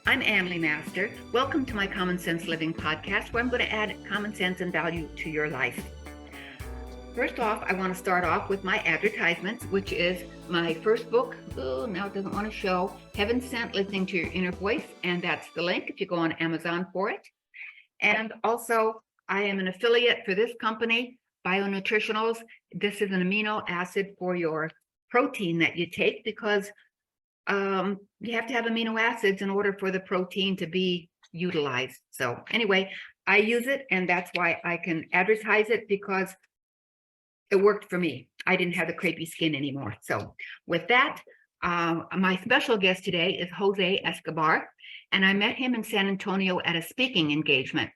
I'm Annalie Master. Welcome to my Common Sense Living podcast, where I'm going to add common sense and value to your life. First off, I want to start off with my advertisements, which is my first book. Oh, now it doesn't want to show. Heaven Sent, Listening to Your Inner Voice. And that's the link if you go on Amazon for it. And also, I am an affiliate for this company, Bionutritionals. This is an amino acid for your protein that you take because you have to have amino acids in order for the protein to be utilized. So anyway, I use it, and that's why I can advertise it, because it worked for me. I didn't have the crepey skin anymore. So with that, my special guest today is Jose Escobar, and I met him in San Antonio at a speaking engagement.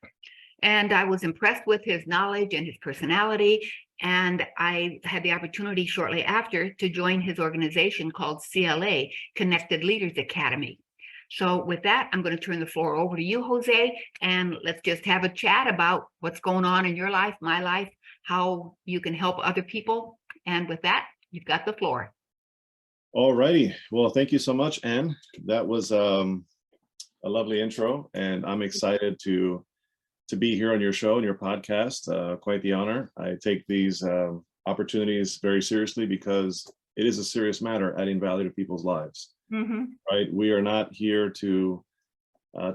And I was impressed with his knowledge and his personality. And I had the opportunity shortly after to join his organization called CLA, Connected Leaders Academy. So with that, I'm going to turn the floor over to you, Jose, and let's just have a chat about what's going on in your life, my life, how you can help other people. And with that, you've got the floor. All righty. Well, thank you so much, Anne. That was a lovely intro, and I'm excited to be here on your show and your podcast. Quite the honor. I take these opportunities very seriously because it is a serious matter, adding value to people's lives. Mm-hmm. Right? We are not here to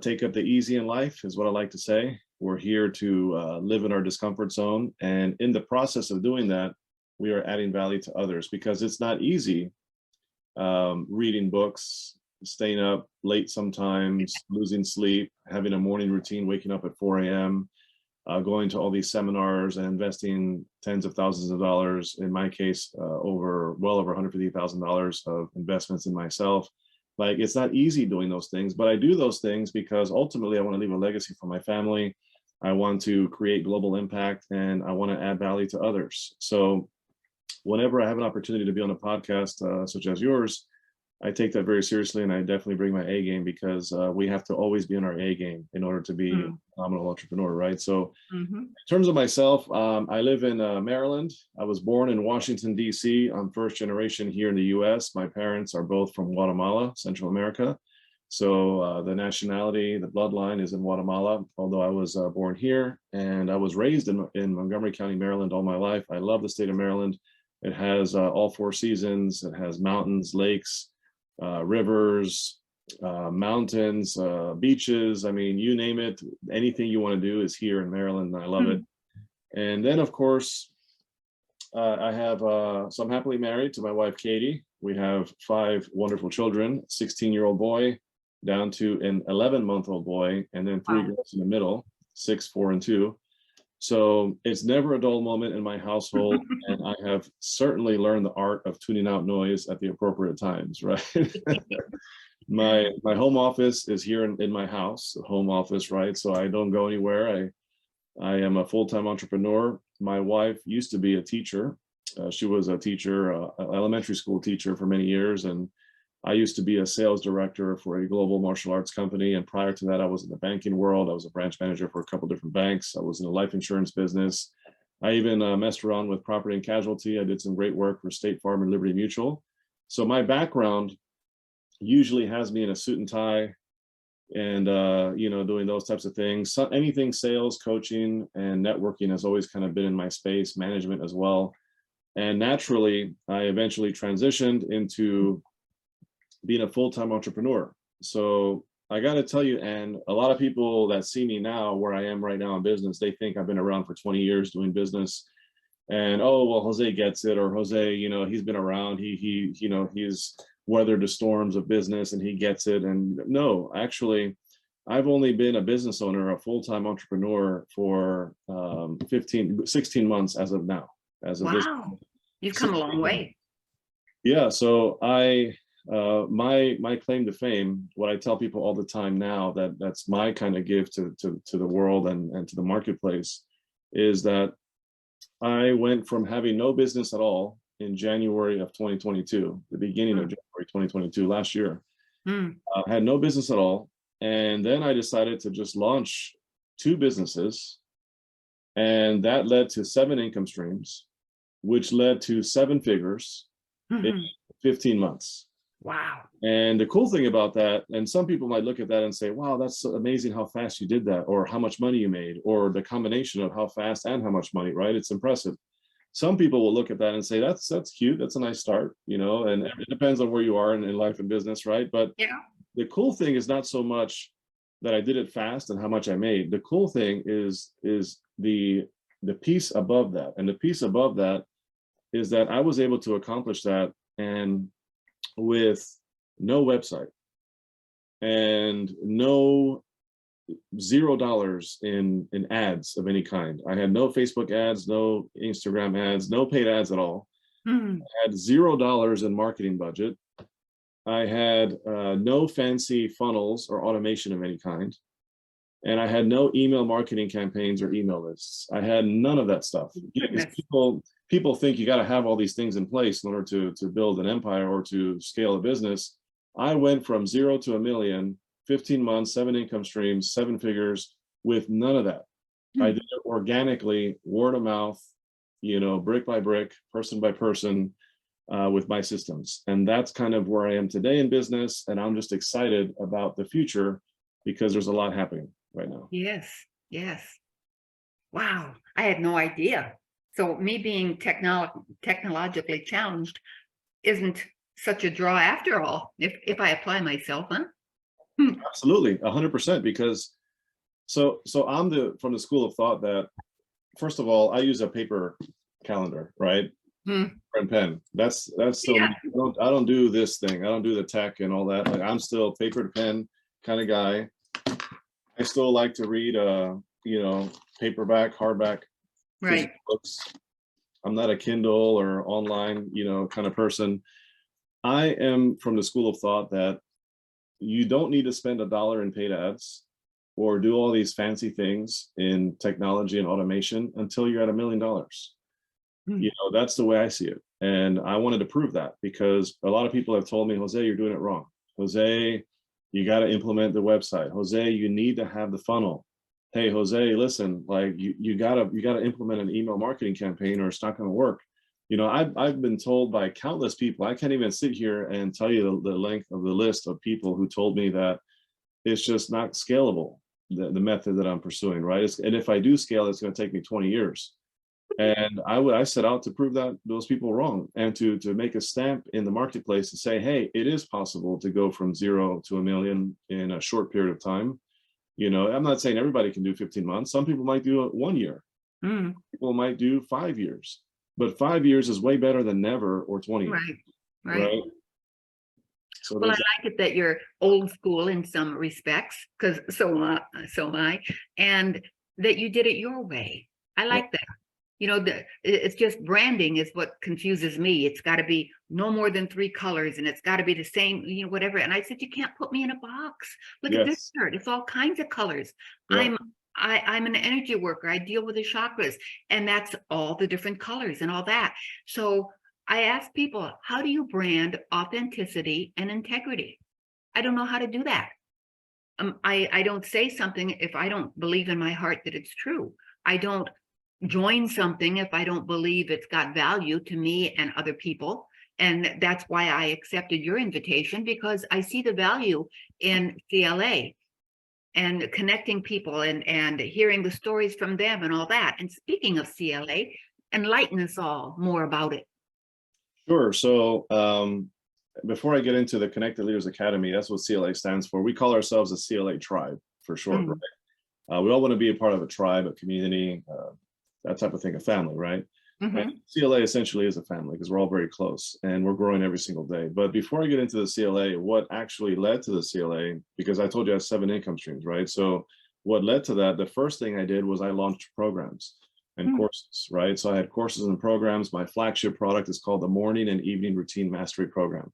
take up the easy in life, is what I like to say. We're here to live in our discomfort zone, and in the process of doing that, we are adding value to others, because it's not easy reading books, staying up late sometimes, losing sleep, having a morning routine, waking up at 4 a.m., going to all these seminars and investing tens of thousands of dollars, in my case, well over $150,000 of investments in myself. Like, it's not easy doing those things, but I do those things because ultimately I want to leave a legacy for my family. I want to create global impact, and I want to add value to others. So whenever I have an opportunity to be on a podcast such as yours, I take that very seriously, and I definitely bring my A game, because we have to always be in our A game in order to be a phenomenal entrepreneur, right? So in terms of myself, I live in Maryland. I was born in Washington, D.C. I'm first generation here in the U.S. My parents are both from Guatemala, Central America. So the nationality, the bloodline is in Guatemala, although I was born here, and I was raised in Montgomery County, Maryland all my life. I love the state of Maryland. It has all four seasons. It has mountains, lakes, rivers, mountains, beaches. I mean, you name it, anything you want to do is here in Maryland, and I love it. And then, of course, I have, so I'm happily married to my wife, Katie. We have 5 wonderful children, 16-year-old boy down to an 11-month-old boy, and then 3 girls in the middle, 6, 4, and 2. So it's never a dull moment in my household, and I have certainly learned the art of tuning out noise at the appropriate times, right? My home office is here in my house, home office, right? So I don't go anywhere. I am a full-time entrepreneur. My wife used to be a teacher. She was a teacher, elementary school teacher for many years, and I used to be a sales director for a global martial arts company. And prior to that, I was in the banking world. I was a branch manager for a couple different banks. I was in the life insurance business. I even messed around with property and casualty. I did some great work for State Farm and Liberty Mutual. So my background usually has me in a suit and tie and, doing those types of things. So anything sales, coaching, and networking has always kind of been in my space, management as well. And naturally, I eventually transitioned into being a full-time entrepreneur. So I got to tell you, and a lot of people that see me now, where I am right now in business, they think I've been around for 20 years doing business. And, oh, well, Jose gets it, or Jose, he's been around, he's weathered the storms of business and he gets it. And no, actually, I've only been a business owner, a full-time entrepreneur for 16 months as of now. Wow, you've come a long way. Yeah, so my claim to fame, what I tell people all the time now, that's my kind of gift to the world and to the marketplace, is that I went from having no business at all in January of 2022, the beginning of January 2022, last year. I had no business at all. And then I decided to just launch 2 businesses. And that led to 7 income streams, which led to 7 figures in 15 months. Wow. And the cool thing about that, and some people might look at that and say, wow, that's so amazing how fast you did that, or how much money you made, or the combination of how fast and how much money, right? It's impressive. Some people will look at that and say, that's cute, that's a nice start, and it depends on where you are in life and business, right? But Yeah. the cool thing is not so much that I did it fast and how much I made. The cool thing is the piece above that. And the piece above that is that I was able to accomplish that, and with no website and no $0 in ads of any kind. I had no Facebook ads, no Instagram ads, no paid ads at all. Mm. I had $0 in marketing budget. I had no fancy funnels or automation of any kind. And I had no email marketing campaigns or email lists. I had none of that stuff. Because people think you got to have all these things in place in order to build an empire or to scale a business. I went from 0 to 1 million, 15 months, 7 income streams, 7 figures with none of that. I did it organically, word of mouth, brick by brick, person by person, with my systems. And that's kind of where I am today in business. And I'm just excited about the future because there's a lot happening right now. Yes. Yes. Wow. I had no idea. So me being technologically challenged isn't such a draw after all, if I apply myself, huh? Absolutely, 100%. Because so I'm from the school of thought that, first of all, I use a paper calendar, right? And pen. That's still Yeah. me. I don't do this thing. I don't do the tech and all that. Like, I'm still paper to pen kind of guy. I still like to read paperback, hardback Right. books. I'm not a Kindle or online, kind of person. I am from the school of thought that you don't need to spend $1 in paid ads or do all these fancy things in technology and automation until you're at $1 million. That's the way I see it. And I wanted to prove that because a lot of people have told me, Jose, you're doing it wrong. Jose, you got to implement the website. Jose, you need to have the funnel. Hey, Jose, listen, like you gotta implement an email marketing campaign or it's not going to work. I've been told by countless people, I can't even sit here and tell you the length of the list of people who told me that it's just not scalable, the method that I'm pursuing, right? And if I do scale, it's going to take me 20 years. And I set out to prove that those people wrong and to make a stamp in the marketplace to say, hey, it is possible to go from 0 to 1 million in a short period of time. I'm not saying everybody can do 15 months. Some people might do it 1 year. People might do 5 years, but 5 years is way better than never or 20 years. Right. So well, I like it that you're old school in some respects, because so am I, and that you did it your way. I like that. It's just branding is what confuses me. It's got to be no more than 3 colors, and it's got to be the same, whatever. And I said, you can't put me in a box. Look at this shirt; it's all kinds of colors. I'm an energy worker. I deal with the chakras, and that's all the different colors and all that. So I ask people, how do you brand authenticity and integrity? I don't know how to do that. I don't say something if I don't believe in my heart that it's true. I don't join something if I don't believe it's got value to me and other people. And that's why I accepted your invitation, because I see the value in CLA and connecting people and hearing the stories from them and all that. And speaking of CLA, enlighten us all more about it. Sure. So before I get into the Connected Leaders Academy, that's what CLA stands for. We call ourselves a CLA tribe for short, right? We all want to be a part of a tribe, a community, that type of thing, a family, right? And CLA essentially is a family because we're all very close and we're growing every single day. But before I get into the CLA, what actually led to the CLA, because I told you I have 7 income streams, right? So what led to that, the first thing I did was I launched programs and courses, right? So I had courses and programs. My flagship product is called the Morning and Evening Routine Mastery Program.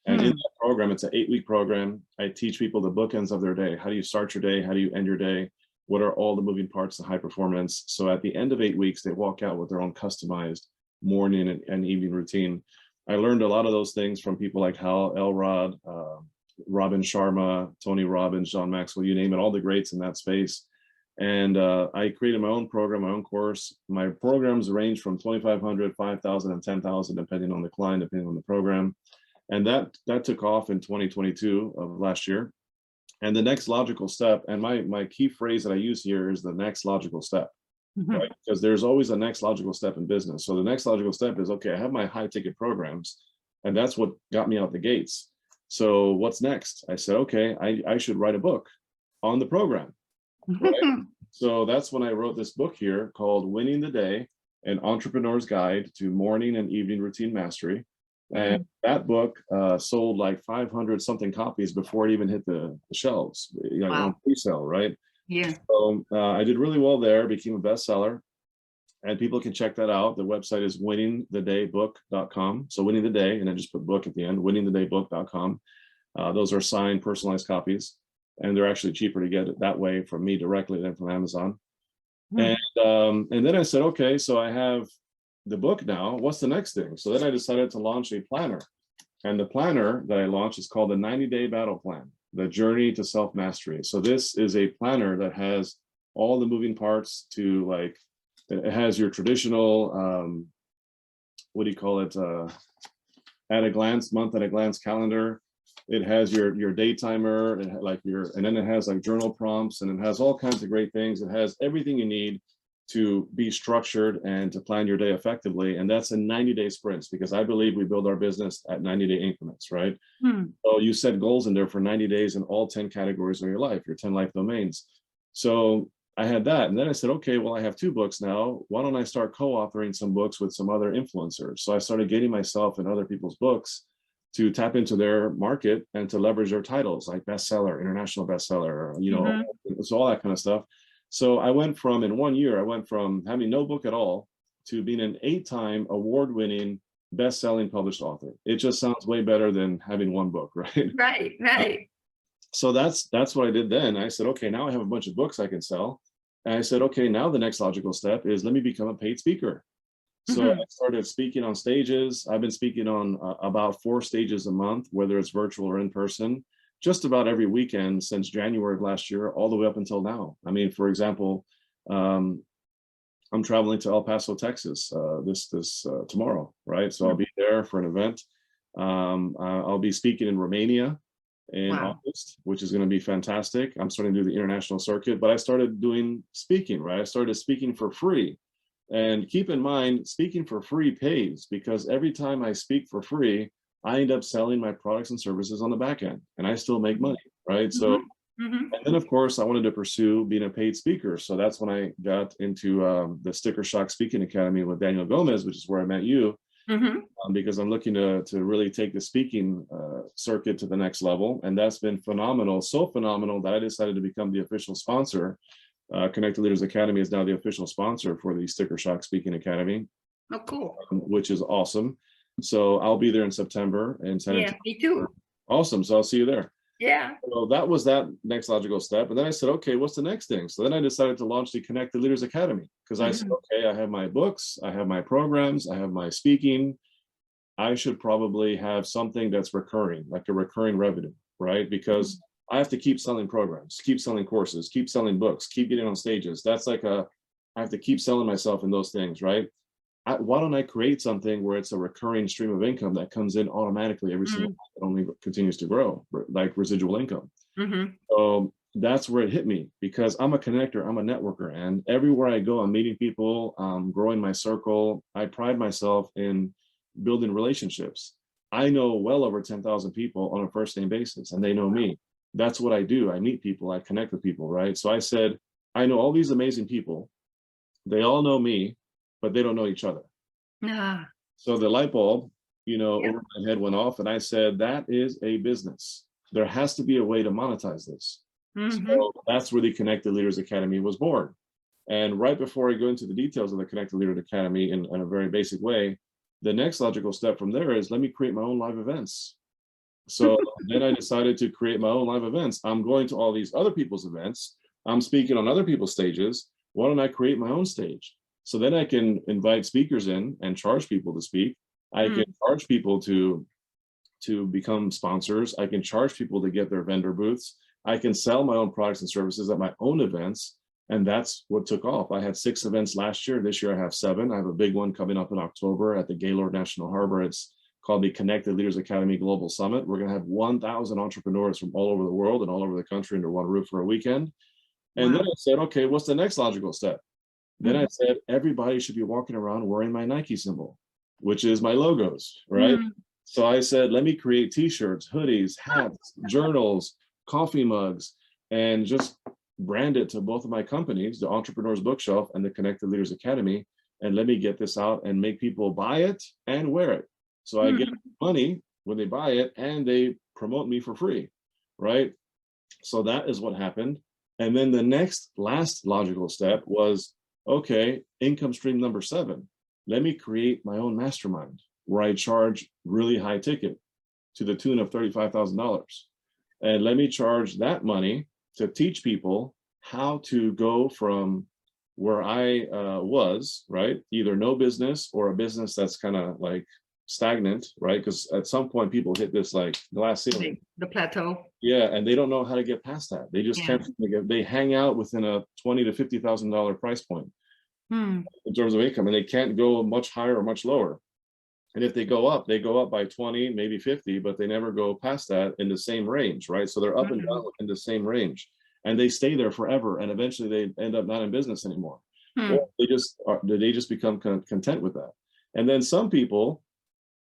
And in that program, it's an 8-week program. I teach people the bookends of their day. How do you start your day? How do you end your day? What are all the moving parts of high performance? So at the end of 8 weeks, they walk out with their own customized morning and evening routine. I learned a lot of those things from people like Hal Elrod, Robin Sharma, Tony Robbins, John Maxwell, you name it, all the greats in that space. And I created my own program, my own course. My programs range from 2,500, 5,000, and 10,000, depending on the client, depending on the program. And that took off in 2022 of last year. And the next logical step, and my key phrase that I use here is the next logical step, right? Because there's always a next logical step in business. So the next logical step is, okay, I have my high ticket programs, and that's what got me out the gates. So what's next? I said, okay, I should write a book on the program, right? So that's when I wrote this book here called Winning the Day, an Entrepreneur's Guide to Morning and Evening Routine Mastery. And that book sold like 500 something copies before it even hit the shelves, Wow. on pre-sale, right? Yeah. So I did really well there, became a bestseller, and people can check that out. The website is winningthedaybook.com. So winning the day, and then just put book at the end, winningthedaybook.com. Those are signed, personalized copies, and they're actually cheaper to get it that way from me directly than from Amazon. And then I said, okay, so I have the book now. What's the next thing? So then I decided to launch a planner. And the planner that I launched is called the 90-Day Battle Plan, the Journey to Self-Mastery. So this is a planner that has all the moving parts to, like, it has your traditional, what do you call it? At a glance, month at a glance calendar. It has your day timer, and then it has like journal prompts, and it has all kinds of great things. It has everything you need to be structured and to plan your day effectively. And that's in 90-day sprints, because I believe we build our business at 90-day increments, right? So you set goals in there for 90 days in all 10 categories of your life, your 10 life domains. So I had that. And then I said, okay, well, I have 2 books now. Why don't I start co-authoring some books with some other influencers? So I started getting myself in other people's books to tap into their market and to leverage their titles, like bestseller, international bestseller, so all that kind of stuff. So I went from, in 1 year, I went from having no book at all to being an 8-time award-winning, best-selling published author. It just sounds way better than having 1 book, right? Right. So that's what I did then. I said, okay, now I have a bunch of books I can sell. And I said, okay, now the next logical step is, let me become a paid speaker. So I started speaking on stages. I've been speaking on about 4 stages a month, whether it's virtual or in person, just about every weekend since January of last year, all the way up until now. I mean, for example, I'm traveling to El Paso, Texas, this tomorrow, right? So I'll be there for an event. I'll be speaking in Romania in August, which is going to be fantastic. I'm starting to do the international circuit, but I started doing speaking, right? I started speaking for free. And keep in mind, speaking for free pays, because every time I speak for free, I end up selling my products and services on the back end, and I still make money, right? So, and then of course, I wanted to pursue being a paid speaker. So that's when I got into the Sticker Shock Speaking Academy with Daniel Gomez, which is where I met you, because I'm looking to really take the speaking circuit to the next level. And that's been phenomenal, so phenomenal that I decided to become the official sponsor. Connected Leaders Academy is now the official sponsor for the Sticker Shock Speaking Academy. Oh, cool. Which is awesome. So I'll be there in September in San Antonio. Yeah, me too. Awesome. So I'll see you there. Yeah. So that was that next logical step. And then I said, okay, what's the next thing? So then I decided to launch the Connected Leaders Academy, because I said, okay, I have my books, I have my programs, I have my speaking. I should probably have something that's recurring, like a recurring revenue, right? Because I have to keep selling programs, keep selling courses, keep selling books, keep getting on stages. That's like I have to keep selling myself in those things, right? Why don't I create something where it's a recurring stream of income that comes in automatically every single month, that only continues to grow, like residual income? So that's where it hit me, because I'm a connector, I'm a networker, and everywhere I go, I'm meeting people, growing my circle. I pride myself in building relationships. I know well over 10,000 people on a first name basis, and they know me. That's what I do. I meet people, I connect with people, right? So I said, I know all these amazing people. They all know me, but they don't know each other. So the light bulb, over my head went off, and I said, that is a business. There has to be a way to monetize this. So that's where the Connected Leaders Academy was born. And right before I go into the details of the Connected Leaders Academy in a very basic way, the next logical step from there is, let me create my own live events. So then I decided to create my own live events. I'm going to all these other people's events. I'm speaking on other people's stages. Why don't I create my own stage? So then I can invite speakers in and charge people to speak. I can charge people to become sponsors. I can charge people to get their vendor booths. I can sell my own products and services at my own events. And that's what took off. I had 6 events last year. This year I have 7. I have a big one coming up in October at the Gaylord National Harbor. It's called the Connected Leaders Academy Global Summit. We're going to have 1,000 entrepreneurs from all over the world and all over the country under one roof for a weekend. And then I said, okay, what's the next logical step? Then I said, everybody should be walking around wearing my Nike symbol, which is my logos, right? So I said, let me create t-shirts, hoodies, hats, journals, coffee mugs, and just brand it to both of my companies, the Entrepreneur's Bookshelf and the Connected Leaders Academy. And let me get this out and make people buy it and wear it. So I get money when they buy it and they promote me for free, right? So that is what happened. And then the last logical step was, okay, income stream number 7. Let me create my own mastermind where I charge really high ticket to the tune of $35,000. And let me charge that money to teach people how to go from where I was, right? Either no business or a business that's kind of like stagnant, right? Because at some point people hit this like glass ceiling. The plateau. Yeah, and they don't know how to get past that. They just can't, they hang out within a $20,000 to $50,000 price point in terms of income, and they can't go much higher or much lower. And if they go up by 20, maybe 50, but they never go past that in the same range, right? So they're up and down in the same range, and they stay there forever, and eventually they end up not in business anymore. Or they just become content with that. And then some people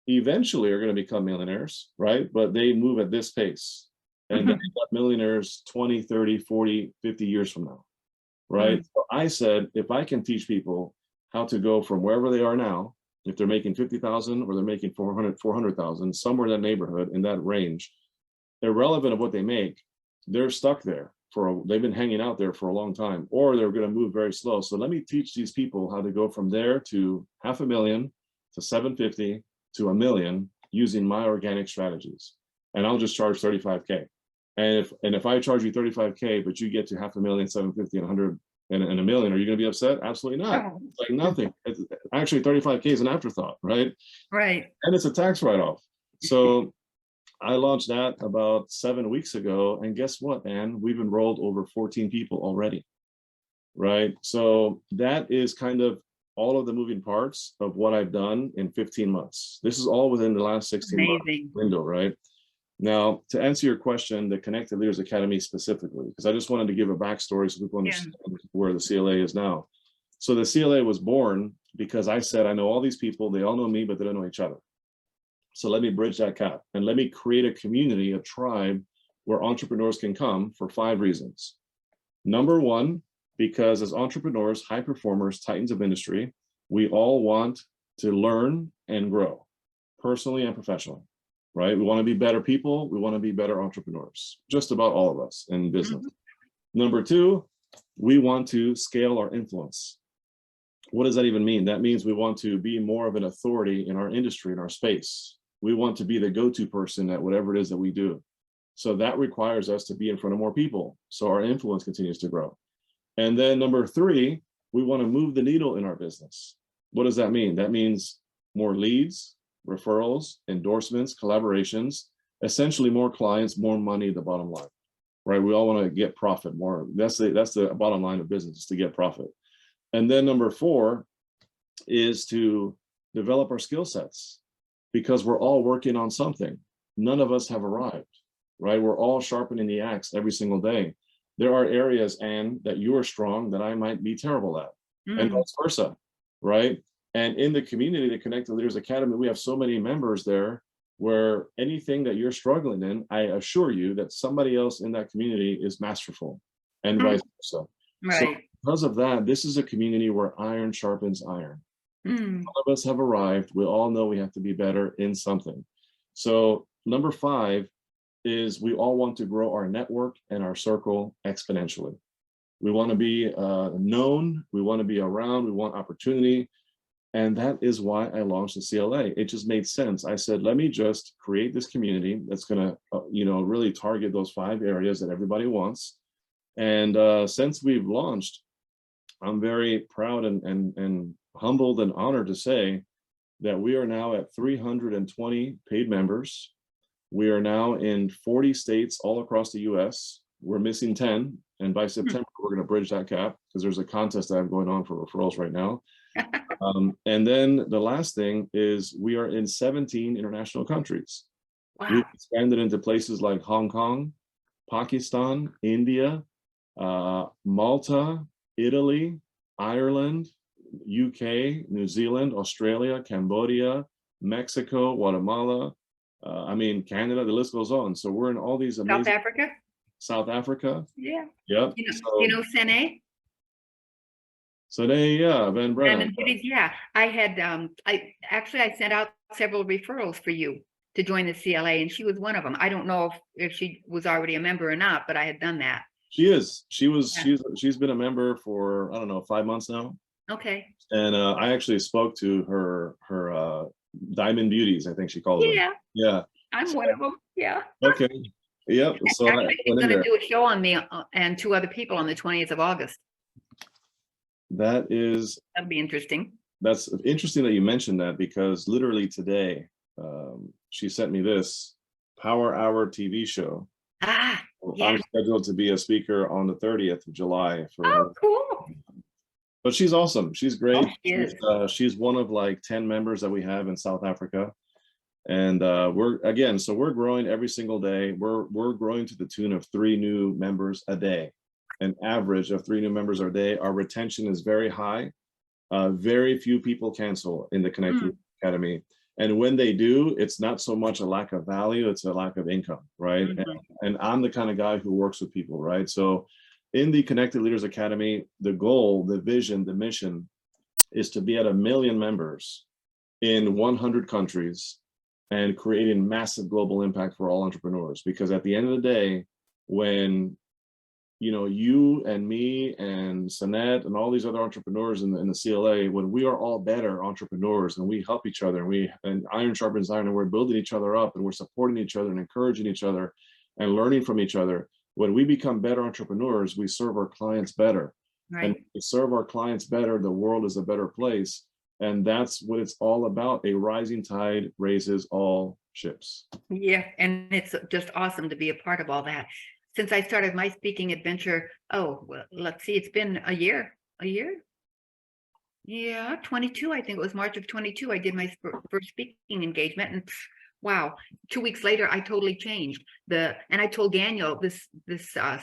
eventually are going to become millionaires, right? But they move at this pace, and they end up millionaires 20, 30, 40, 50 years from now, right? So I said, if I can teach people how to go from wherever they are now, if they're making 50,000 or they're making 400,000, somewhere in that neighborhood, in that range, irrelevant of what they make, they're stuck there they've been hanging out there for a long time, or they're going to move very slow. So let me teach these people how to go from there to 500,000 to 750 to $1 million using my organic strategies. And I'll just charge 35K. And if I charge you 35K, but you get to 500,000, 750, and 100 and $1 million, are you going to be upset? Absolutely not. It's like nothing. Actually, 35K is an afterthought, right? Right. And it's a tax write-off. So I launched that about 7 weeks ago, and guess what, Ann? We've enrolled over 14 people already, right? So that is kind of all of the moving parts of what I've done in 15 months. This is all within the last 16 months window, right? Now, to answer your question, the Connected Leaders Academy specifically, because I just wanted to give a backstory so people understand where the CLA is now. So the CLA was born because I said, I know all these people, they all know me, but they don't know each other. So let me bridge that gap and let me create a community, a tribe where entrepreneurs can come for 5 reasons. Number 1, because as entrepreneurs, high performers, titans of industry, we all want to learn and grow personally and professionally, right? We want to be better people. We want to be better entrepreneurs, just about all of us in business. Number 2, we want to scale our influence. What does that even mean? That means we want to be more of an authority in our industry, in our space. We want to be the go-to person at whatever it is that we do. So that requires us to be in front of more people, so our influence continues to grow. And then number 3, we want to move the needle in our business. What does that mean? That means more leads, referrals, endorsements, collaborations, essentially more clients, more money at the bottom line, right? We all want to get profit more. That's the bottom line of business, is to get profit. And then number 4 is to develop our skill sets, because we're all working on something. None of us have arrived, right? We're all sharpening the axe every single day. There are areas, Anne, that you are strong that I might be terrible at, and vice versa, right? And in the community, the Connected Leaders Academy, we have so many members there where anything that you're struggling in, I assure you that somebody else in that community is masterful, and vice versa. Right. So because of that, this is a community where iron sharpens iron. All of us have arrived. We all know we have to be better in something. So number 5 is we all want to grow our network and our circle exponentially. We want to be known. We want to be around. We want opportunity. And that is why I launched the CLA. It just made sense. I said, let me just create this community that's going to, really target those 5 areas that everybody wants. And since we've launched, I'm very proud and humbled and honored to say that we are now at 320 paid members. We are now in 40 states all across the US. We're missing 10, And by September, we're going to bridge that gap because there's a contest I have going on for referrals right now. And then the last thing is we are in 17 international countries. Wow. We've expanded into places like Hong Kong, Pakistan, India, Malta, Italy, Ireland, UK, New Zealand, Australia, Cambodia, Mexico, Guatemala, Canada, the list goes on. So we're in all these amazing... South Africa? South Africa? Yeah. Yep. You know Sene? Sene, yeah, Van Brennan. Yeah, I had, I sent out several referrals for you to join the CLA, and she was one of them. I don't know if she was already a member or not, but I had done that. She is. She's been a member for, I don't know, 5 months now. Okay. And I actually spoke to her Diamond Beauties, I think she calls them. Yeah. I'm one of them. Yeah. Okay. Yep. So actually, she's going to do a show on me and 2 other people on the 20th of August. That'll be interesting. That's interesting that you mentioned that, because literally today, she sent me this Power Hour TV show. Yeah. I'm scheduled to be a speaker on the 30th of July for her. Cool. But she's awesome. She's great. She's one of like 10 members that we have in South Africa. And we're growing every single day. We're growing to the tune of 3 new members a day, an average of 3 new members a day. Our retention is very high. Very few people cancel in the Connected Academy. And when they do, it's not so much a lack of value, it's a lack of income, right? And I'm the kind of guy who works with people, right? So in the Connected Leaders Academy, the goal, the vision, the mission is to be at 1 million members in 100 countries and creating massive global impact for all entrepreneurs. Because at the end of the day, when you and me and Sanette and all these other entrepreneurs in the CLA, when we are all better entrepreneurs and we help each other and iron sharpens iron, and we're building each other up and we're supporting each other and encouraging each other and learning from each other, when we become better entrepreneurs, we serve our clients better. Right. And we serve our clients better, the world is a better place. And that's what it's all about. A rising tide raises all ships. Yeah, and it's just awesome to be a part of all that. Since I started my speaking adventure, let's see, it's been a year. Yeah, 22, I think it was March of 22, I did my first speaking engagement, and wow, 2 weeks later, I totally changed. And I told Daniel this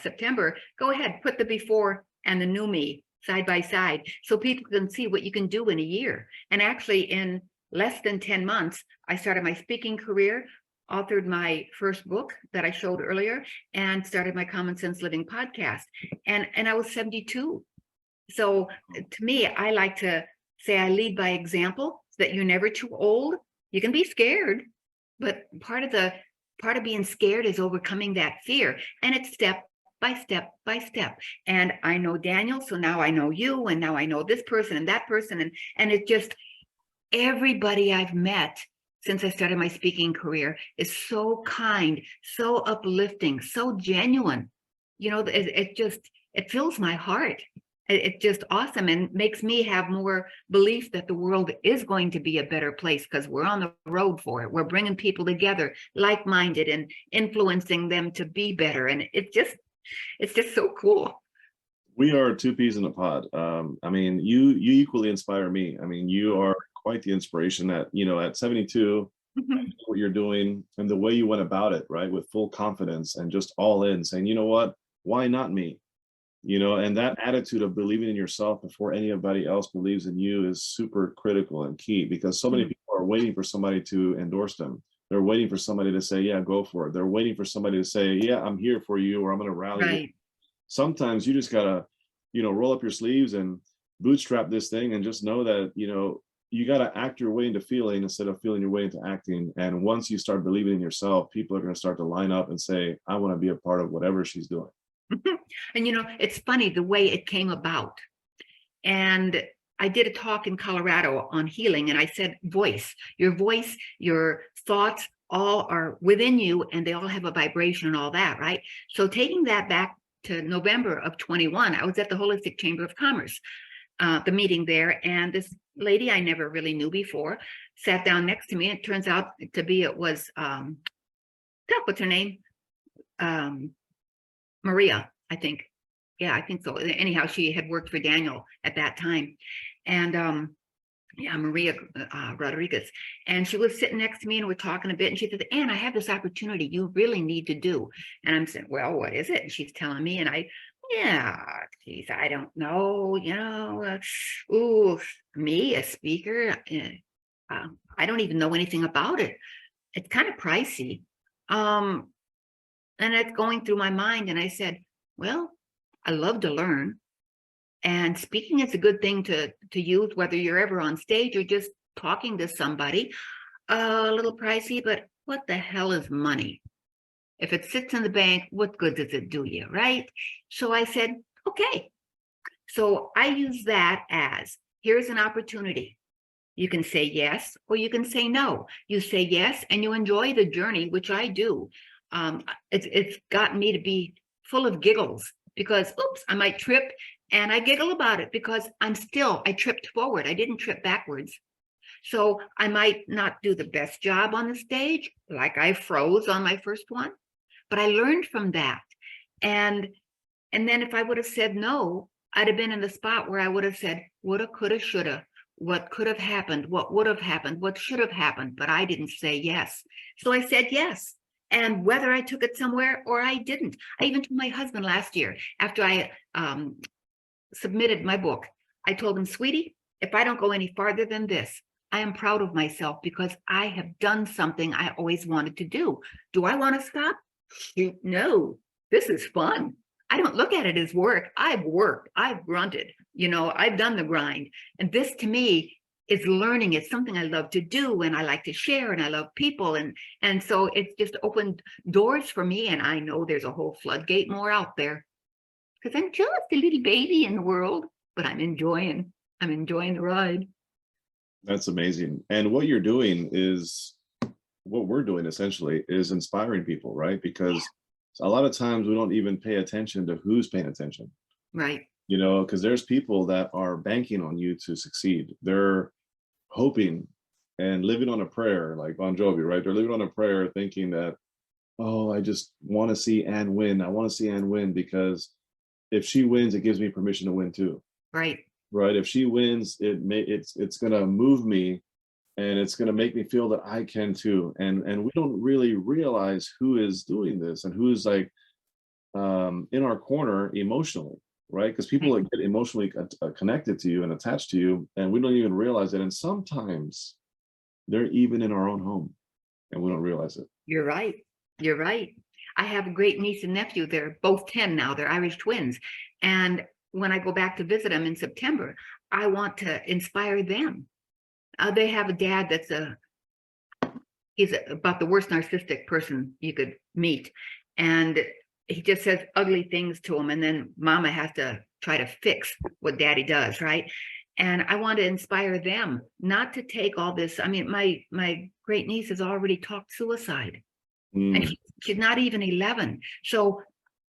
September, go ahead, put the before and the new me side by side so people can see what you can do in a year. And actually, in less than 10 months, I started my speaking career, authored my first book that I showed earlier, and started my Common Sense Living podcast. And I was 72. So to me, I like to say I lead by example, so that you're never too old. You can be scared, but part of being scared is overcoming that fear. And it's step by step by step. And I know Daniel, so now I know you, and now I know this person and that person. And it just, everybody I've met since I started my speaking career is so kind, so uplifting, so genuine. It fills my heart. It's just awesome, and makes me have more belief that the world is going to be a better place, because we're on the road for it. We're bringing people together, like-minded, and influencing them to be better. And it's just so cool. We are 2 peas in a pod. You equally inspire me. You are quite the inspiration that, at 72, what you're doing and the way you went about it, right? With full confidence and just all in, saying, you know what, why not me? And that attitude of believing in yourself before anybody else believes in you is super critical and key, because so many people are waiting for somebody to endorse them. They're waiting for somebody to say, yeah, go for it. They're waiting for somebody to say, yeah, I'm here for you, or I'm going to rally you. Sometimes you just got to, roll up your sleeves and bootstrap this thing, and just know that, you got to act your way into feeling instead of feeling your way into acting. And once you start believing in yourself, people are going to start to line up and say, I want to be a part of whatever she's doing. And it's funny the way it came about. And I did a talk in Colorado on healing, and I said, voice, your thoughts all are within you, and they all have a vibration and all that, right? So taking that back to November of 21, I was at the Holistic Chamber of Commerce, the meeting there, and this lady I never really knew before sat down next to me. And it turns out to be, it was, what's her name? Maria, I think. Yeah, I think so. Anyhow, she had worked for Daniel at that time. And yeah, Maria Rodriguez. And she was sitting next to me and we're talking a bit. And she said, Ann, I have this opportunity you really need to do. And I'm saying, well, what is it? And she's telling me, and yeah, geez, I don't know, ooh, me, a speaker, I don't even know anything about it. It's kind of pricey. Um, and it's going through my mind. And I said, well, I love to learn. And speaking is a good thing to use, whether you're ever on stage or just talking to somebody. A little pricey, but what the hell is money? If it sits in the bank, what good does it do you, right? So I said, okay. So I use that as, here's an opportunity. You can say yes, or you can say no. You say yes, and you enjoy the journey, which I do. It's gotten me to be full of giggles because, oops, I might trip, and I giggle about it because I tripped forward. I didn't trip backwards. So I might not do the best job on the stage, like I froze on my first one, but I learned from that. And then if I would have said no, I'd have been in the spot where I would have said, woulda, coulda, shoulda, what could have happened, what would have happened, what should have happened, but I didn't say yes. So I said yes. And whether I took it somewhere or I didn't, I even told my husband last year after I submitted my book, I told him, sweetie, if I don't go any farther than this, I am proud of myself because I have done something I always wanted to do. Do I want to stop? Shoot, no, this is fun. I don't look at it as work. I've worked, I've grunted, I've done the grind. And this to me is learning. It's something I love to do and I like to share and I love people. And so it's just opened doors for me. And I know there's a whole floodgate more out there because I'm just a little baby in the world, but I'm enjoying the ride. That's amazing. And what you're doing is, what we're doing essentially is inspiring people, right? Because a lot of times we don't even pay attention to who's paying attention. Right. Because there's people that are banking on you to succeed. They're hoping and living on a prayer, like Bon Jovi, right? They're living on a prayer thinking that, oh, I just want to see Ann win. I want to see Ann win because if she wins, it gives me permission to win too. Right. Right. If she wins, it's gonna move me and it's gonna make me feel that I can too. And we don't really realize who is doing this and who's like in our corner emotionally, right? Because people like get emotionally connected to you and attached to you, and we don't even realize it. And sometimes they're even in our own home and we don't realize it. You're right. You're right. I have a great niece and nephew. They're both 10 now. They're Irish twins. And when I go back to visit them in September, I want to inspire them. They have a dad he's about the worst narcissistic person you could meet. And he just says ugly things to him. And then mama has to try to fix what daddy does, right? And I want to inspire them not to take all this. I mean, my great niece has already talked suicide. And she's not even 11. So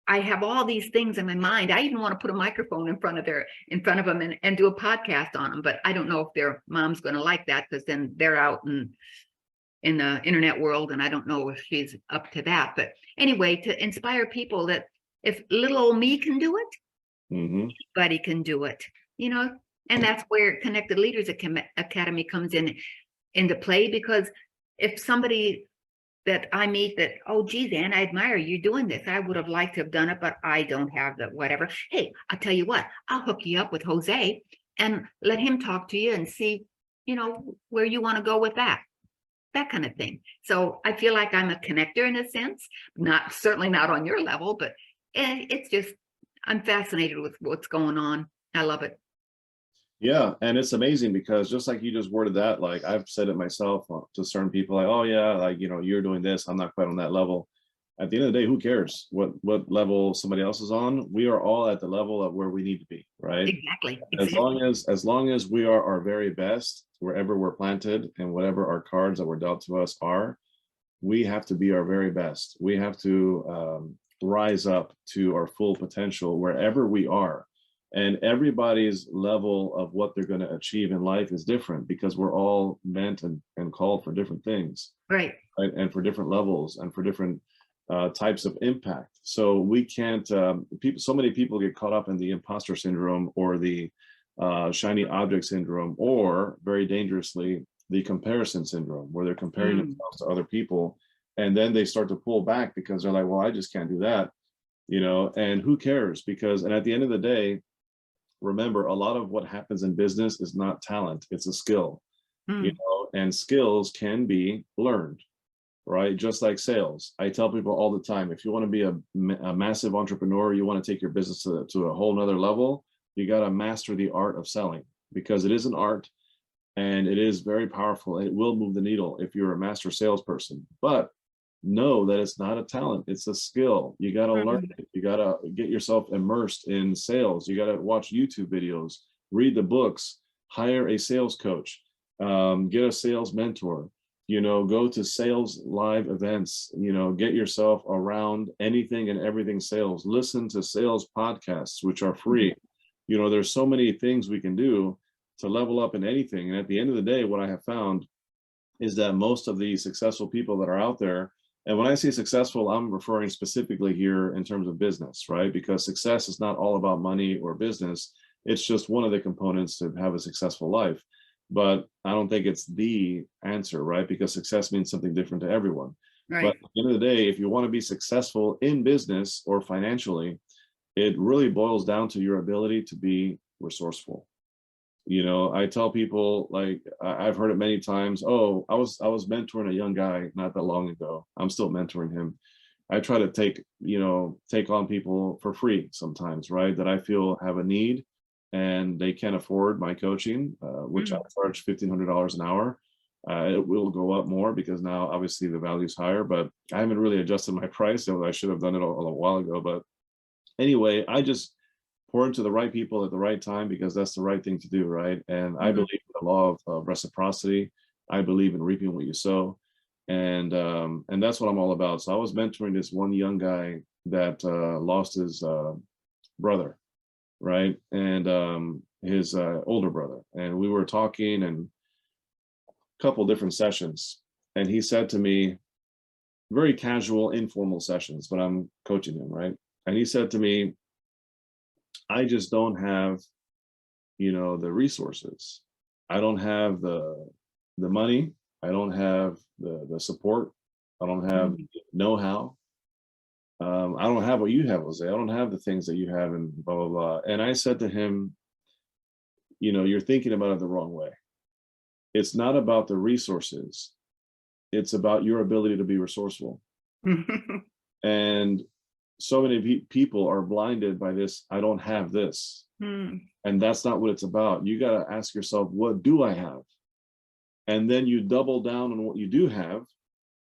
I have all these things in my mind. I even want to put a microphone in front of them and do a podcast on them. But I don't know if their mom's going to like that because then they're out in the internet world, and I don't know if she's up to that. But anyway, to inspire people that if little old me can do it, anybody can do it. And that's where Connected Leaders Academy comes into play, because if somebody that I meet that, oh, geez, Ann, I admire you doing this. I would have liked to have done it, but I don't have the whatever. Hey, I'll tell you what, I'll hook you up with Jose and let him talk to you and see, where you want to go with that kind of thing. So I feel like I'm a connector in a sense, certainly not on your level, but it's just, I'm fascinated with what's going on. I love it. Yeah, and it's amazing because just like you just worded that, like I've said it myself to certain people, like, oh yeah, like you're doing this, I'm not quite on that level. At the end of the day, who cares what level somebody else is on? We are all at the level of where we need to be, right? Exactly. As long as we are our very best wherever we're planted and whatever our cards that were dealt to us are, we have to be our very best. We have to rise up to our full potential wherever we are. And everybody's level of what they're going to achieve in life is different because we're all meant and called for different things. Right. And for different levels and for different types of impact. So we can't, so many people get caught up in the imposter syndrome or the shiny object syndrome, or very dangerously, the comparison syndrome, where they're comparing themselves to other people. And then they start to pull back because they're like, well, I just can't do that, and who cares? And at the end of the day, remember, a lot of what happens in business is not talent, it's a skill, and skills can be learned, right? Just like sales. I tell people all the time, if you want to be a massive entrepreneur, you want to take your business to a whole nother level, you got to master the art of selling, because it is an art and it is very powerful. It will move the needle if you're a master salesperson, but know that it's not a talent, it's a skill. You got to learn it. You got to get yourself immersed in sales. You got to watch YouTube videos, read the books, hire a sales coach, get a sales mentor, go to sales live events, get yourself around anything and everything sales. Listen to sales podcasts, which are free. There's so many things we can do to level up in anything. And at the end of the day, what I have found is that most of the successful people that are out there, and when I say successful, I'm referring specifically here in terms of business, right? Because success is not all about money or business. It's just one of the components to have a successful life. But I don't think it's the answer, right? Because success means something different to everyone. Right. But at the end of the day, if you want to be successful in business or financially, it really boils down to your ability to be resourceful. I tell people, like, I've heard it many times. Oh, I was mentoring a young guy not that long ago. I'm still mentoring him. I try to take on people for free sometimes, right? That I feel have a need and they can't afford my coaching, which I charge $1,500 an hour. It will go up more because now obviously the value is higher, but I haven't really adjusted my price. I should have done it a while ago. But anyway, I just pour into the right people at the right time because that's the right thing to do, right? And I believe in the law of reciprocity. I believe in reaping what you sow, and that's what I'm all about. So I was mentoring this one young guy that lost his brother, right, and his older brother, and we were talking and a couple different sessions, and he said to me, very casual, informal sessions, but I'm coaching him, right? And he said to me, I just don't have, the resources. I don't have the money. I don't have the support. I don't have know-how. I don't have what you have, Jose. I don't have the things that you have, and blah, blah, blah. And I said to him, you're thinking about it the wrong way. It's not about the resources. It's about your ability to be resourceful. And so many people are blinded by this. I don't have this. And that's not what it's about. You got to ask yourself, what do I have? And then you double down on what you do have.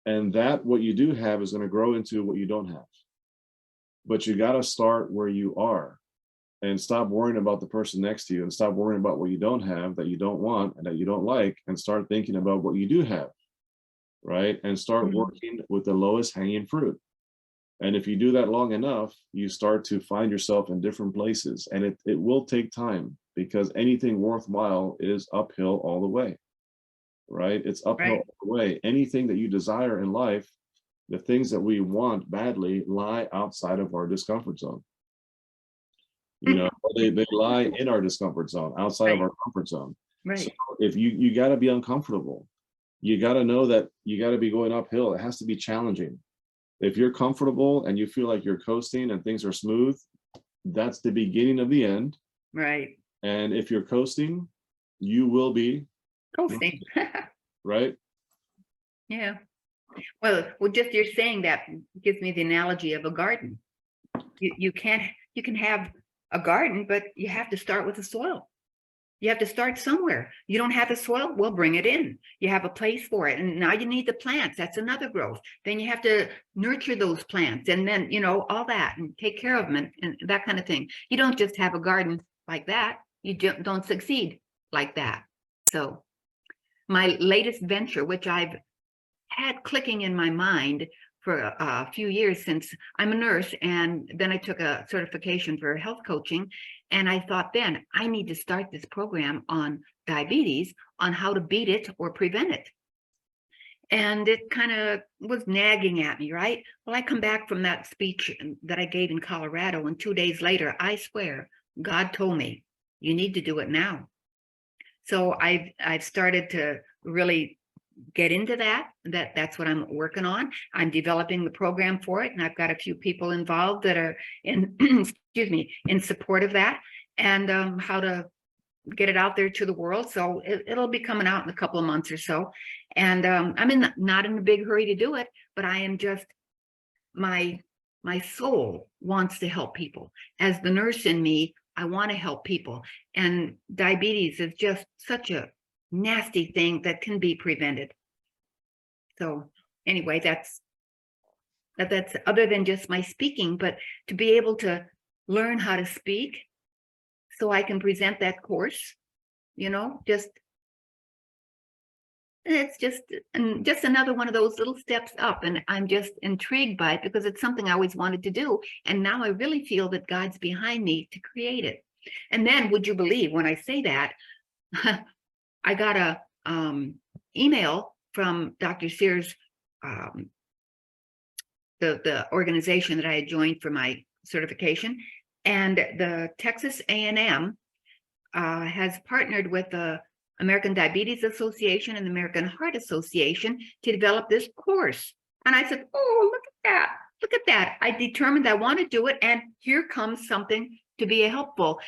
And that what you do have is going to grow into what you don't have. But you got to start where you are and stop worrying about the person next to you, and stop worrying about what you don't have, that you don't want and that you don't like, and start thinking about what you do have, right? And start working with the lowest hanging fruit. And if you do that long enough, you start to find yourself in different places. And it will take time, because anything worthwhile is uphill all the way, right? It's uphill all the way. Anything that you desire in life, the things that we want badly, lie outside of our discomfort zone. They lie in our discomfort zone, outside of our comfort zone. Right. So if you got to be uncomfortable, you got to know that you got to be going uphill. It has to be challenging. If you're comfortable and you feel like you're coasting and things are smooth, that's the beginning of the end. Right. And if you're coasting, you will be coasting. Right? Yeah. Well, just you're saying that gives me the analogy of a garden. You can have a garden, but you have to start with the soil. You have to start somewhere. You don't have the soil, we'll bring it in. You have a place for it. And now you need the plants. That's another growth. Then you have to nurture those plants, and then, all that, and take care of them, and that kind of thing. You don't just have a garden like that. You don't succeed like that. So my latest venture, which I've had clicking in my mind for a few years, since I'm a nurse, and then I took a certification for health coaching. And I thought, then I need to start this program on diabetes, on how to beat it or prevent it. And it kind of was nagging at me, right? Well, I come back from that speech that I gave in Colorado, and 2 days later, I swear, God told me, you need to do it now. So I've started to really get into that's what I'm working on. I'm developing the program for it, and I've got a few people involved that are in excuse me, in support of that, and how to get it out there to the world. So it'll be coming out in a couple of months or so. And I'm not in a big hurry to do it, but I am just, my my soul wants to help people. As the nurse in me, I want to help people. And diabetes is just such a nasty thing that can be prevented. So anyway, that's other than just my speaking, but to be able to learn how to speak so I can present that course, just it's just another one of those little steps up, and I'm just intrigued by it because it's something I always wanted to do, and now I really feel that God's behind me to create it. And then, would you believe when I say that, I got a email from Dr. Sears, um, the organization that I had joined for my certification, and the Texas A&M has partnered with the American Diabetes Association and the American Heart Association to develop this course. And I said, oh, look at that. Look at that. I determined I want to do it. And here comes something to be helpful,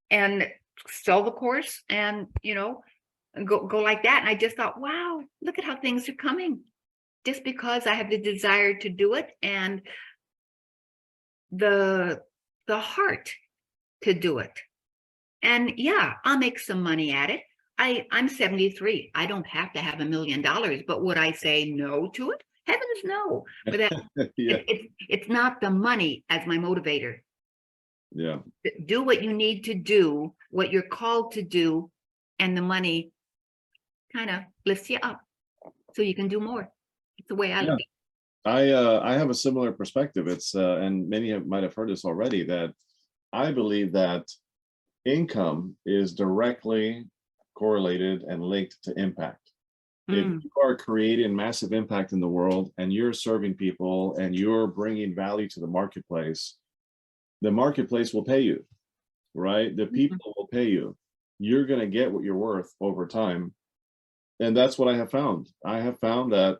and sell the course and, go like that. And I just thought, wow, look at how things are coming. Just because I have the desire to do it and the heart to do it. And yeah, I'll make some money at it. I'm 73. I don't have to have $1 million, but would I say no to it? Heavens no. But Yeah. it's not the money as my motivator. Yeah. Do what you need to do, what you're called to do, and the money kind of lifts you up so you can do more. It's the way I look at it. I have a similar perspective. It's and many might have heard this already, that I believe that income is directly correlated and linked to impact. If you are creating massive impact in the world and you're serving people and you're bringing value to the marketplace will pay you, right? The people will pay you. You're going to get what you're worth over time. And that's what I have found. I have found that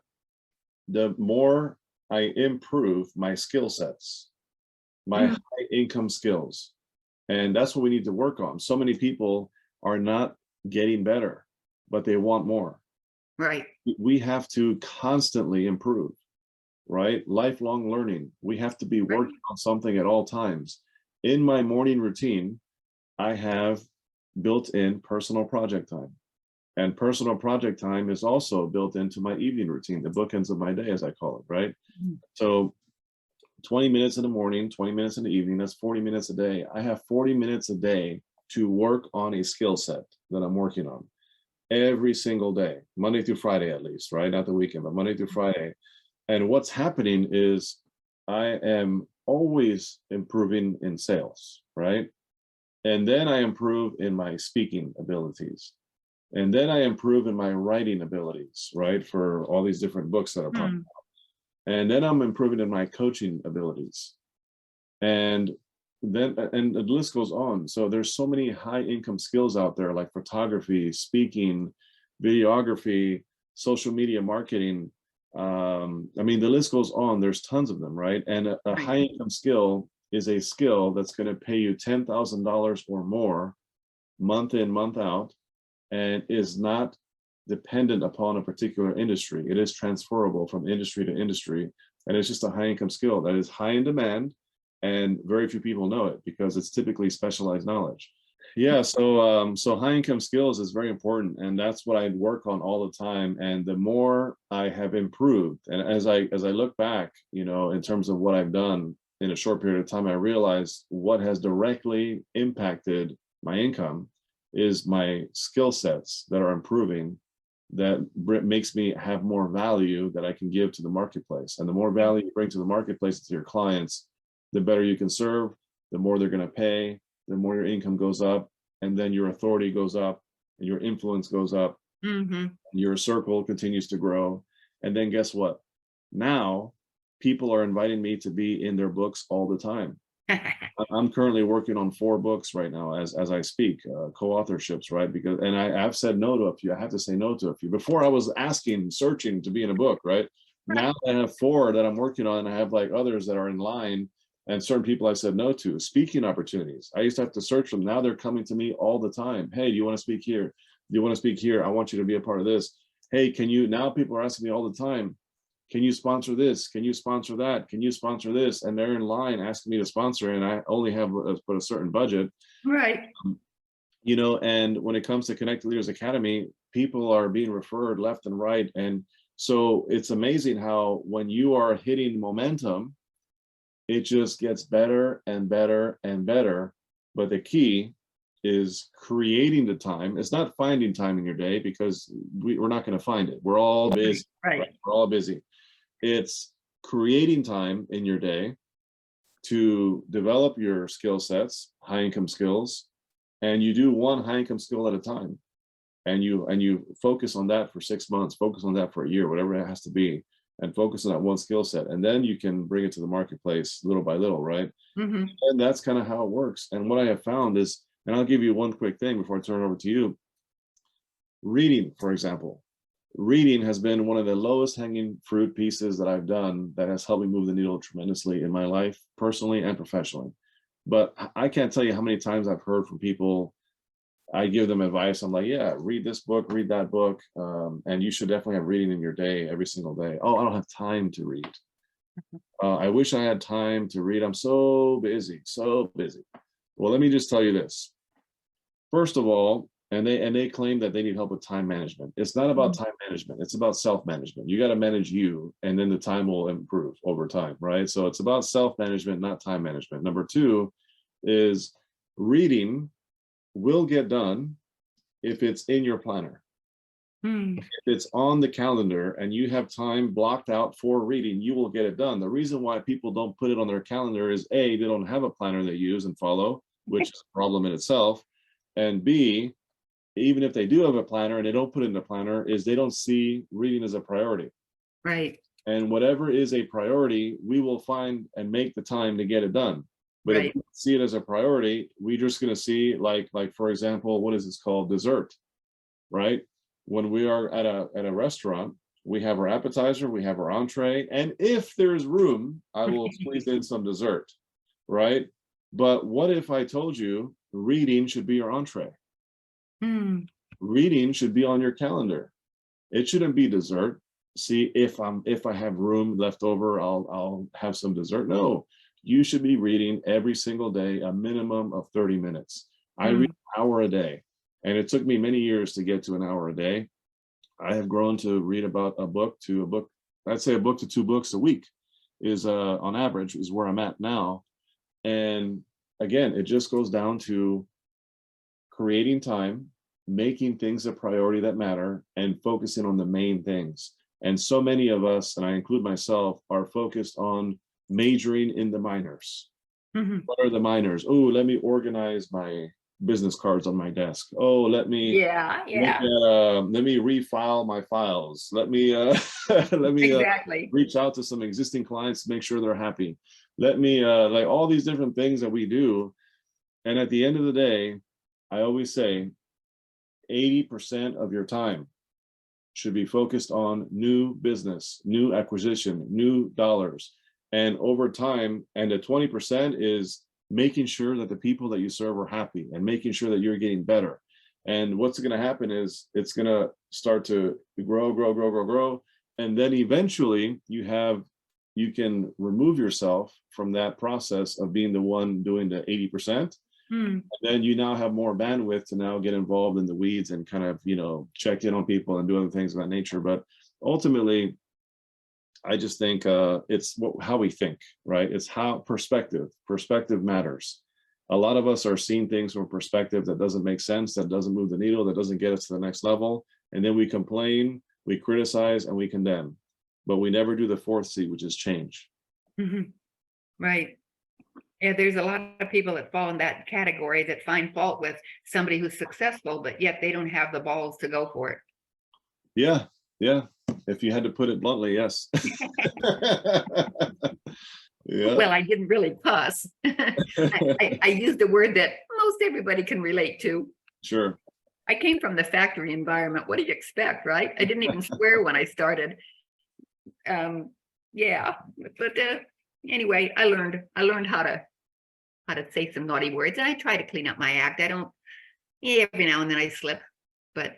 the more I improve my skill sets, my high income skills, and that's what we need to work on. So many people are not getting better, but they want more. Right. We have to constantly improve, right? Lifelong learning. We have to be working on something at all times. In my morning routine, I have built in personal project time. And personal project time is also built into my evening routine, the bookends of my day, as I call it, right? So 20 minutes in the morning, 20 minutes in the evening, that's 40 minutes a day. I have 40 minutes a day to work on a skill set that I'm working on every single day, Monday through Friday at least, right? Not the weekend, but Monday through Friday. And what's happening is I am always improving in sales, right? And then I improve in my speaking abilities. And then I improve in my writing abilities, right? For all these different books that are popping out. And then I'm improving in my coaching abilities. And the list goes on. So there's so many high income skills out there, like photography, speaking, videography, social media marketing. I mean, the list goes on. There's tons of them, right? And a high income skill is a skill that's going to pay you $10,000 or more month in, month out, and is not dependent upon a particular industry. It is transferable from industry to industry, and it's just a high income skill that is high in demand, and very few people know it because it's typically specialized knowledge. Yeah, so high income skills is very important, and that's what I work on all the time. And the more I have improved, and as I look back, in terms of what I've done in a short period of time, I realized what has directly impacted my income is my skill sets that are improving, that makes me have more value that I can give to the marketplace. And the more value you bring to the marketplace, to your clients, the better you can serve, the more they're going to pay, the more your income goes up, and then your authority goes up and your influence goes up. And your circle continues to grow. And then guess what? Now people are inviting me to be in their books all the time. I'm currently working on 4 books right now as I speak, co-authorships, right? Because, and I've said no to a few. I have to say no to a few. Before I was asking, searching to be in a book, right? Now I have 4 that I'm working on. And I have like others that are in line, and certain people I said no to. Speaking opportunities. I used to have to search them. Now they're coming to me all the time. Hey, do you want to speak here? Do you want to speak here? I want you to be a part of this. Hey, can you, now people are asking me all the time, can you sponsor this? Can you sponsor that? Can you sponsor this? And they're in line asking me to sponsor, and I only have put a certain budget. Right. You know, and when it comes to Connected Leaders Academy, people are being referred left and right. And so it's amazing how when you are hitting momentum, it just gets better and better and better. But the key is creating the time. It's not finding time in your day, because we're not going to find it. We're all busy. Right. We're all busy. It's creating time in your day to develop your skill sets, high income skills, and you do one high income skill at a time. And you focus on that for 6 months, focus on that for a year, whatever it has to be, and focus on that one skill set. And then you can bring it to the marketplace little by little, right? Mm-hmm. And that's kind of how it works. And what I have found is, and I'll give you one quick thing before I turn it over to you. Reading, for example. Reading has been one of the lowest hanging fruit pieces that I've done that has helped me move the needle tremendously in my life, personally and professionally. But I can't tell you how many times I've heard from people. I give them advice. I'm like, yeah, read this book, read that book. And you should definitely have reading in your day every single day. Oh, I don't have time to read. I wish I had time to read. I'm so busy, so busy. Well, let me just tell you this. First of all, and they claim that they need help with time management. It's not about time management. It's about self-management. You got to manage you, and then the time will improve over time, right? So it's about self-management, not time management. Number 2 is reading will get done if it's in your planner. If it's on the calendar and you have time blocked out for reading, you will get it done. The reason why people don't put it on their calendar is A, they don't have a planner they use and follow, which is a problem in itself. And B, even if they do have a planner and they don't put it in the planner, is they don't see reading as a priority. Right. And whatever is a priority, we will find and make the time to get it done. But if we see it as a priority, we're just going to see like for example, what is this called? Dessert, right? When we are at a restaurant, we have our appetizer, we have our entree, and if there's room, I will squeeze in some dessert, right? But what if I told you reading should be your entree? Reading should be on your calendar. It shouldn't be dessert. See, if I have room left over, I'll have some dessert. No, you should be reading every single day, a minimum of 30 minutes. I read an hour a day, and it took me many years to get to an hour a day. I have grown to read about a book to a book. I'd say a book to 2 books a week is on average is where I'm at now. And again, it just goes down to creating time, making things a priority that matter, and focusing on the main things. And so many of us, and I include myself, are focused on majoring in the minors. What are the minors? Oh, let me organize my business cards on my desk. Oh, let me let me refile my files. Let me reach out to some existing clients to make sure they're happy. Let me like all these different things that we do. And at the end of the day, I always say 80% of your time should be focused on new business, new acquisition, new dollars. And over time, and the 20% is making sure that the people that you serve are happy and making sure that you're getting better. And what's going to happen is it's going to start to grow. And then eventually you can remove yourself from that process of being the one doing the 80%. And then you now have more bandwidth to now get involved in the weeds and kind of, check in on people and do other things of that nature. But ultimately, I just think it's how we think, right? It's how perspective matters. A lot of us are seeing things from a perspective that doesn't make sense, that doesn't move the needle, that doesn't get us to the next level. And then we complain, we criticize, and we condemn. But we never do the 4th C, which is change. Right. Yeah, there's a lot of people that fall in that category that find fault with somebody who's successful, but yet they don't have the balls to go for it. Yeah. If you had to put it bluntly, yes. Yeah. Well, I didn't really cuss. I used a word that most everybody can relate to. Sure. I came from the factory environment. What do you expect, right? I didn't even swear when I started. Yeah, but anyway, I learned how to say some naughty words, and I try to clean up my act. I don't. Yeah, every now and then I slip, but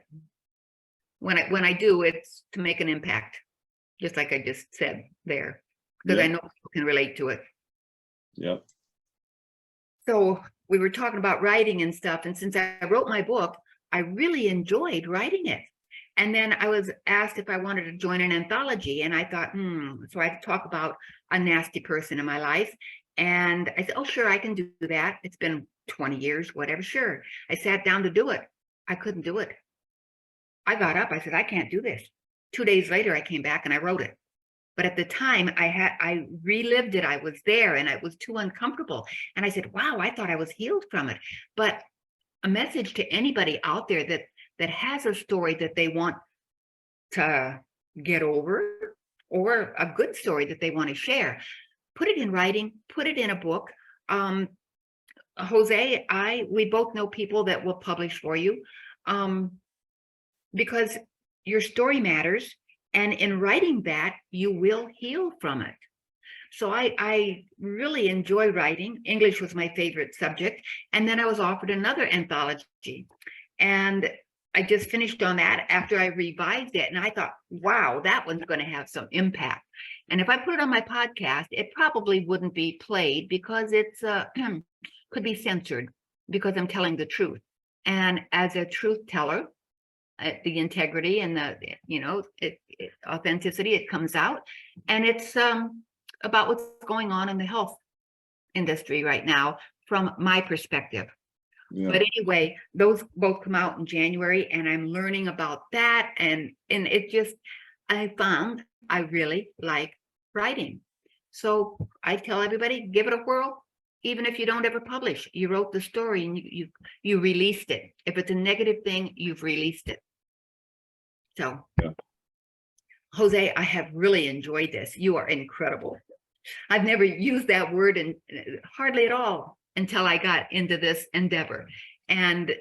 when I do, it's to make an impact, just like I just said there, because I Yep. know people can relate to it. Yep. So we were talking about writing and stuff, and since I wrote my book, I really enjoyed writing it. And then I was asked if I wanted to join an anthology, and I thought, so I talk about a nasty person in my life. And I said, oh, sure, I can do that. It's been 20 years, whatever, sure. I sat down to do it. I couldn't do it. I got up, I said, I can't do this. 2 days later, I came back and I wrote it. But at the time, I relived it. I was there and it was too uncomfortable. And I said, wow, I thought I was healed from it. But a message to anybody out there that has a story that they want to get over, or a good story that they want to share, put it in writing, put it in a book. Jose, we both know people that will publish for you, because your story matters. And in writing that, you will heal from it. So I really enjoy writing. English was my favorite subject. And then I was offered another anthology. And I just finished on that after I revised it. And I thought, wow, that one's going to have some impact. And if I put it on my podcast, it probably wouldn't be played because it's could be censored, because I'm telling the truth. And as a truth teller, the integrity and the authenticity, it comes out. And it's about what's going on in the health industry right now from my perspective. Yeah. But anyway, those both come out in January, and I'm learning about that. And it just, I found I really like writing. So I tell everybody, give it a whirl. Even if you don't ever publish, you wrote the story and you released it. If it's a negative thing, you've released it. So, Yeah. Jose, I have really enjoyed this. You are incredible. I've never used that word in hardly at all until I got into this endeavor. And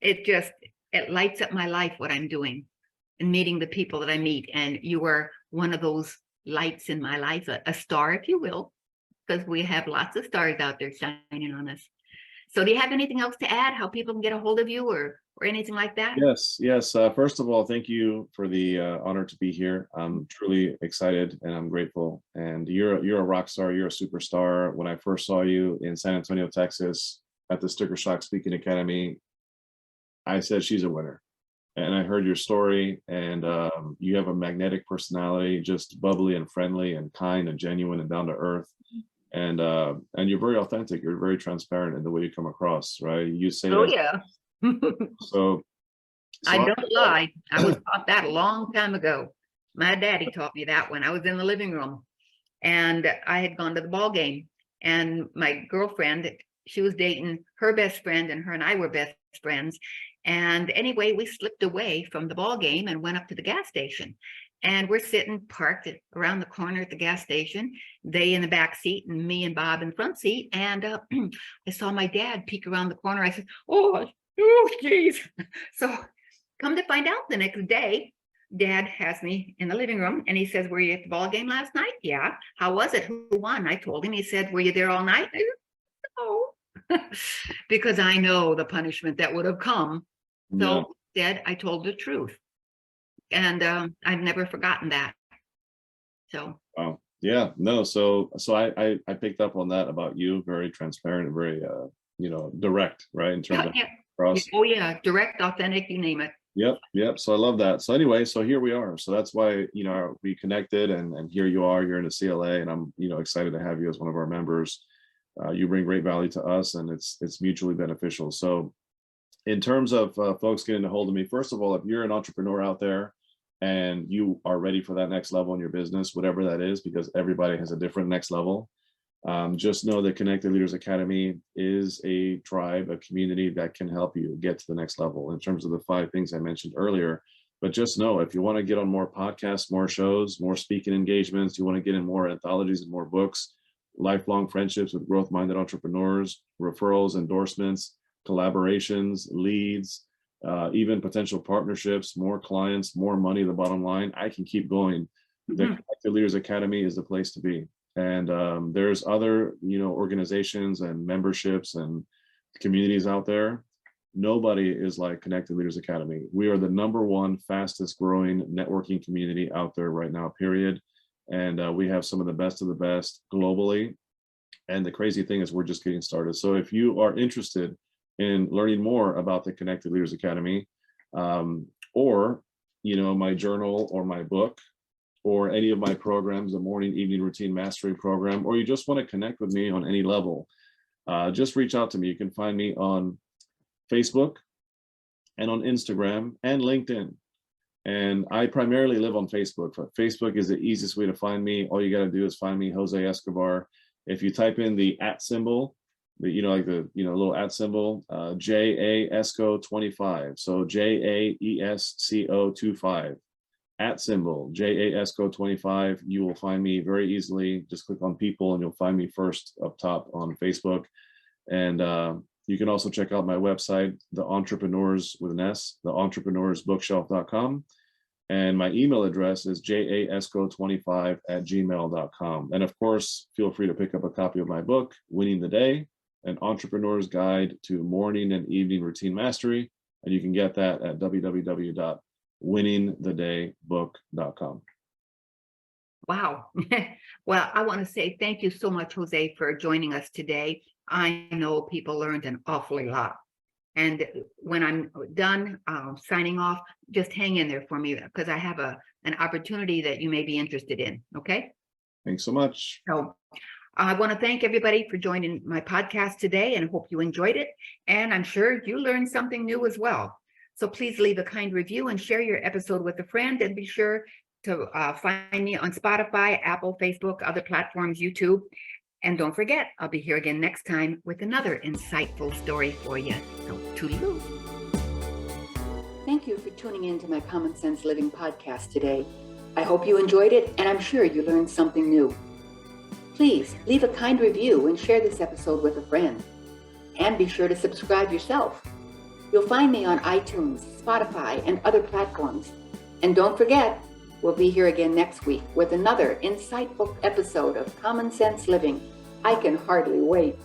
it lights up my life, what I'm doing and meeting the people that I meet. And you are one of those lights in my life, a star, if you will, because we have lots of stars out there shining on us. So do you have anything else to add, how people can get a hold of you or anything like that? Yes. First of all, thank you for the honor to be here. I'm truly excited and I'm grateful. And you're a rock star. You're a superstar. When I first saw you in San Antonio, Texas, at the Sticker Shock Speaking Academy, I said she's a winner. And I heard your story, and you have a magnetic personality, just bubbly and friendly and kind and genuine and down to earth. And you're very authentic. You're very transparent in the way you come across, right? You say Oh, that. yeah. So I don't lie. I was taught that a long time ago. My daddy taught me that when I was in the living room, and I had gone to the ball game, and my girlfriend, she was dating her best friend, and her and I were best friends. And anyway, we slipped away from the ball game and went up to the gas station. And we're sitting parked around the corner at the gas station, they in the back seat and me and Bob in the front seat. And I saw my dad peek around the corner. I said, oh, geez. So come to find out the next day, Dad has me in the living room and he says, were you at the ball game last night? Yeah. How was it? Who won? I told him. He said, were you there all night? I said, no. Because I know the punishment that would have come. So Dad, I told the truth. And I've never forgotten that. So wow. Yeah, no, so I picked up on that about you, very transparent and very direct, right? In terms of cross. Oh yeah, direct, authentic, you name it. Yep. So I love that. So anyway, so here we are. So that's why we connected, and here you are. You're in the CLA, and I'm excited to have you as one of our members. You bring great value to us, and it's mutually beneficial. So in terms of folks getting a hold of me, first of all, if you're an entrepreneur out there and you are ready for that next level in your business, whatever that is, because everybody has a different next level, just know that Connected Leaders Academy is a tribe, a community that can help you get to the next level. In terms of the 5 things I mentioned earlier, But just know, if you want to get on more podcasts, more shows, more speaking engagements, you want to get in more anthologies and more books, lifelong friendships with growth-minded entrepreneurs, referrals, endorsements, collaborations, leads, even potential partnerships, more clients, more money, the bottom line, I can keep going. The Connected Leaders Academy is the place to be. And there's other, organizations and memberships and communities out there. Nobody is like Connected Leaders Academy. We are the #1 fastest growing networking community out there right now, period. And we have some of the best globally. And the crazy thing is we're just getting started. So if you are interested in learning more about the Connected Leaders Academy, or, my journal or my book, or any of my programs, the morning, evening routine mastery program, or you just want to connect with me on any level, just reach out to me. You can find me on Facebook and on Instagram and LinkedIn. And I primarily live on Facebook. Facebook is the easiest way to find me. All you got to do is find me, Jose Escobar. If you type in the @ symbol, the little @ symbol, JAESCO25. So JAESCO25. @ symbol, JAESCO25. You will find me very easily. Just click on people and you'll find me first up top on Facebook. And you can also check out my website, The Entrepreneurs with an S, theentrepreneur'sbookshelf.com. And my email address is jasco25@gmail.com. And of course, feel free to pick up a copy of my book, Winning the Day, An Entrepreneur's Guide to Morning and Evening Routine Mastery. And you can get that at www.winningthedaybook.com. Wow. Well, I want to say thank you so much, Jose, for joining us today. I know people learned an awfully lot. And when I'm done signing off, just hang in there for me, because I have an opportunity that you may be interested in. Okay. Thanks so much. So I want to thank everybody for joining my podcast today, and hope you enjoyed it. And I'm sure you learned something new as well. So please leave a kind review and share your episode with a friend, and be sure to find me on Spotify, Apple, Facebook, other platforms, YouTube. And don't forget, I'll be here again next time with another insightful story for you. So toodaloo. Thank you for tuning in to my Common Sense Living podcast today. I hope you enjoyed it, and I'm sure you learned something new. Please leave a kind review and share this episode with a friend. And be sure to subscribe yourself. You'll find me on iTunes, Spotify, and other platforms. And don't forget, we'll be here again next week with another insightful episode of Common Sense Living. I can hardly wait.